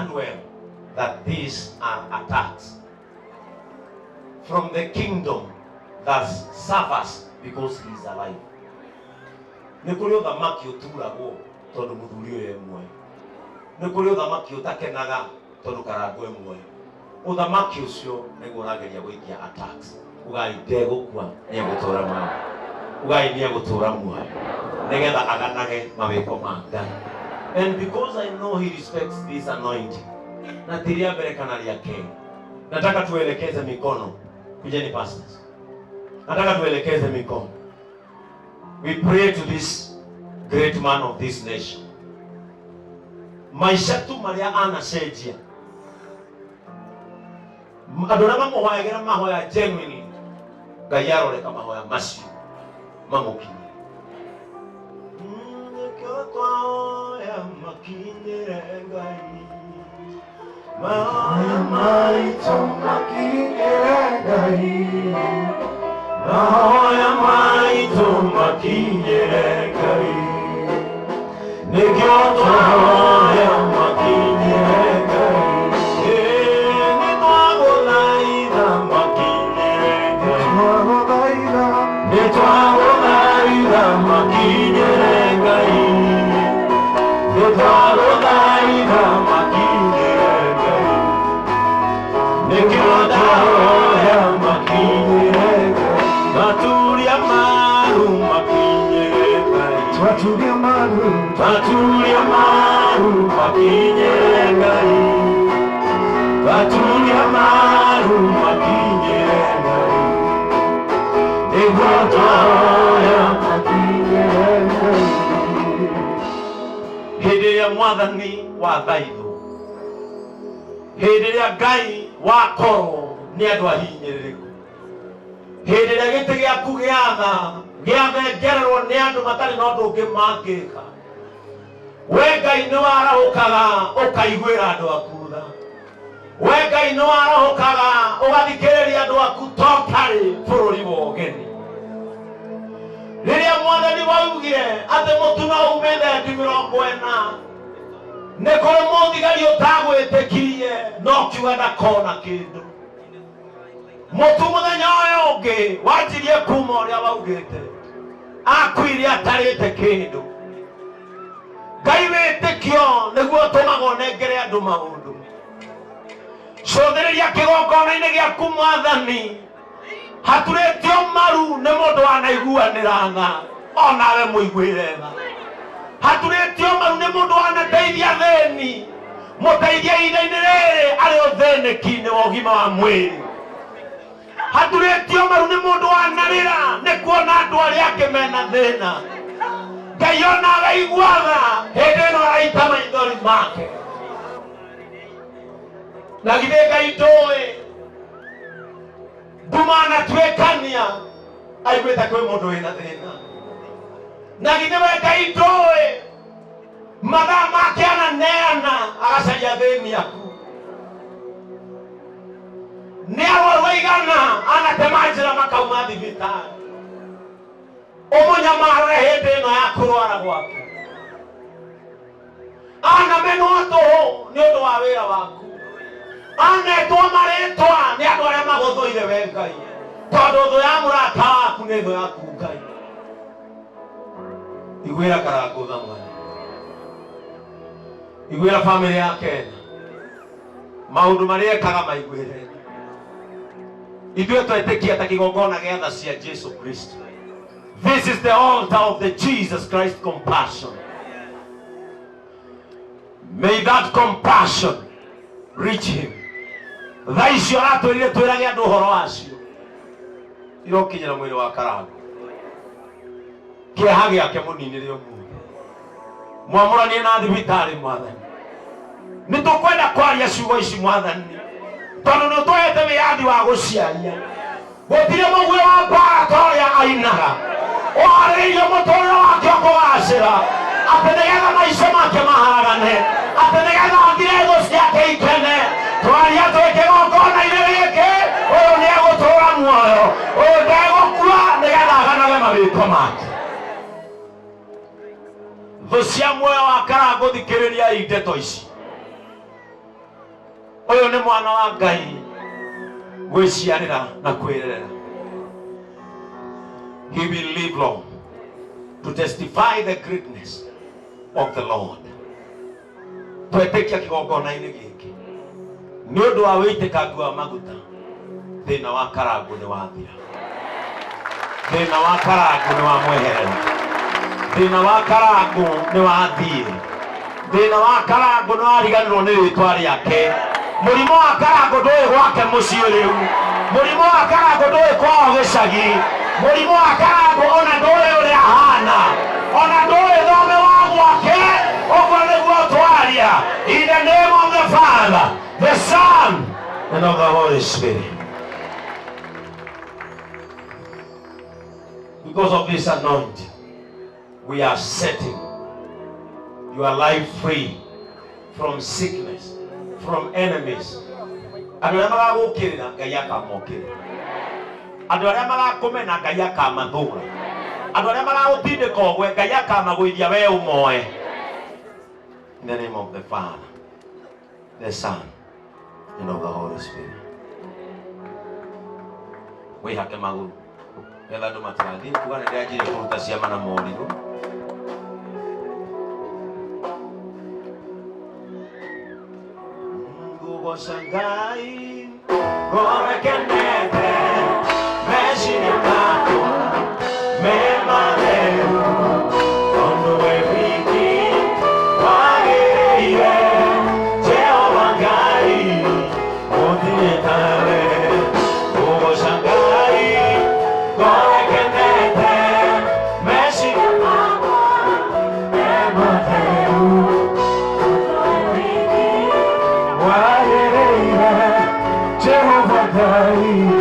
understand well that these are attacks from the kingdom that suffers because he is alive. Nikuri uthamaki uturagwo tondu muthuri uyu emwe. Nikuri uthamaki utakenaga tondu Karangu emwe. Uthamaki ucio niguo urageria gwikia attacks. Ugai ndegukua ni gutura muoyo. Ugai ni gutura muoyo. Nigetha aganage mawiko ma Ngai. And because I know he respects this anointing, natiria mbere kana ria ke. Nataka tuelekeze mikono. Kujeni pastors. Nataka tuelekeze mikono. We pray to this great man of this nation. Maisha tu maria anacenjia. Andũ arĩa mamũhoyagĩra mahoya genuine, Ngai aroreka mahoya macio mamũkinyie. Nĩkĩo twahoya makinyĩre Ngai. Mahoya maitũ makinyĩre Ngai. Mahoya maitũ makinyĩre Ngai. Nĩkĩo twahoya makinyĩre Ngai. Patulia maru makinyere Ngai. Patulia maru makinyere Ngai. Egotoya makinyere Ngai. Hĩndĩ ĩrĩa Mwathani wa thaithũ, hĩndĩ ĩrĩa Ngai wakorwo nĩ andũ ahinyĩrĩrĩku, hĩndĩ ĩrĩa gĩtĩ gĩaku gĩathengererwo nĩ andũ matarĩ na ũndũ ũngĩ mangĩka, we Ngai nĩ warahũkaga ũkaiguĩra andũ aku tha. We Ngai nĩ warahũkaga ũgathikĩrĩria andũ aku totarĩ bũrũri wa ũgeni. Rĩrĩa Mwathani waugire atĩ mũtu no ume thendi 40, nĩ kũrĩ mũthigari ũtagwĩtĩkirie no kiuga ndakona kĩndũ. Mũtu mũthenya ũyũ ũngĩ wanjirie kuma ũrĩa waugĩte, akuire atarĩte kĩndũ. Ngai wĩtĩkio nĩguo ũtũmaga ũnengere andũ maũndũ. Cũthĩrĩria kĩgongona-inĩ gĩaku Mwathani, haturĩtio maru nĩ mũndũ wanaiguanĩra tha, onawe mũiguĩre tha. Haturĩtio maru nĩ mũndũ wanateithia thĩni, mũteithia ihinda-inĩ rĩrĩ arĩ ũthĩnĩki-inĩ wa ũgima wa mwĩrĩ. Haturĩtio maru nĩ mũndũ wanarĩra nĩ kuona andũ arĩa angĩ mena thĩna. Ngai onawe igua tha, hĩndĩ ĩno araita maithori make. Na githĩ Ngai ndũĩ ndumanatuĩkania aiguĩte kwĩ mũndũ wĩna thĩna? Na githĩ we Ngai ndũĩ mathaa make ananeana agacaria thĩni aku? Nĩ arwaru aigana anatema njĩra makauma thibitarĩ, ũmũnyamarĩre hĩndĩ ĩno ya kũrwara gwaku. Anamenwo tũhũ nĩ ũndũ wa wĩra waku. Anetwo marĩtwa nĩ andũ arĩa magũthũire we Ngai, tondũ thũ ya mũrata waku nĩ thũ yaku Ngai. Iguĩra Karangu tha Mwathani, iguĩra bamĩrĩ ya Kenya, maũndũ marĩa ekaga maiguĩre. Ithuĩ twetĩkia ta kĩgongona gĩa tha cia Jesu Kristo. This is the altar of the Jesus Christ compassion. May that compassion reach him. Tha icio aratwĩrire twĩrage andũ ũhoro wacio irokinyĩra mwĩrĩ wa Karangu. Kĩeha gĩake mũninĩre ũmũthĩ, mwamũranie na thibitarĩ Mwathani. Nĩ tũkwenda kwaria ciugo ici Mwathani, tondũ nĩ tũhete wĩyathi wa gũciaria. Gũtirĩ mũguĩ wa mbara ta ũrĩa ainaga, ũharĩirie mũtũrĩre wake kũgacĩra, atĩ nĩgetha maica make maharagane, atĩ nĩgetha ngire thũ ciake ikene. Twaria twĩ kĩgongona-inĩ gĩkĩ, ũyũ nĩ egũtũũra muoyo, ũyũ ndegũkua nĩgetha aganage mawĩko make. Thũ cia muoyo wa Karangu thikĩrĩriai ndeto ici. Oyo ni mwana wa Ngai gwiciarira na kwirerera. He will live long to testify the greatness of the Lord. Twetekia kigongona-inĩ gĩkĩ nĩ ũndũ wa wĩitĩkangu wa maguta, thĩna wa Karangu nĩ wathira. Thĩna wa Karangu nĩ wamweherera. Thĩna wa Karangu nĩ wathire. Thĩna wa Karangu nĩ wariganĩrwo nĩ rĩĩtwa rĩake. Mũrimũ wa Karangu ndũrĩ gwake mũciĩ rĩu. Mũrimũ wa Karangu ndũrĩ kwao gĩcagi. Mũrimũ wa Karangu ona ndũrĩ ũrĩa ahana, ona ndũrĩ thome wa gwake. Ũguo nĩguo twaria. In the name of the Father, the Son, and of the Holy Spirit. Because of this anointing, we are setting your life free from sickness, from enemies. Andũ arĩa magagũkĩrĩra Ngai akamokĩrĩra. Andũ arĩa magakũmena Ngai akamathũra. Andũ arĩa magagũtindĩka ũgwe Ngai akamagũithia we ũmoe. In the name of the Father, the Son, and of the Holy Spirit. Wĩhake magũrũ. Getha andũ matigathiĩ kuga nĩ ndĩanjire kũruta ciama na morirũ. Ngũgoca Ngai ngorekenete meciria makwa me matheru tondũ we wiki wagĩrĩire Jehova Ngai gũtirĩ tawe. Ngũgoca Ngai ngorekenete meciria makwa me matheru tondũ we wiki wagĩrĩire Jehova Ngai.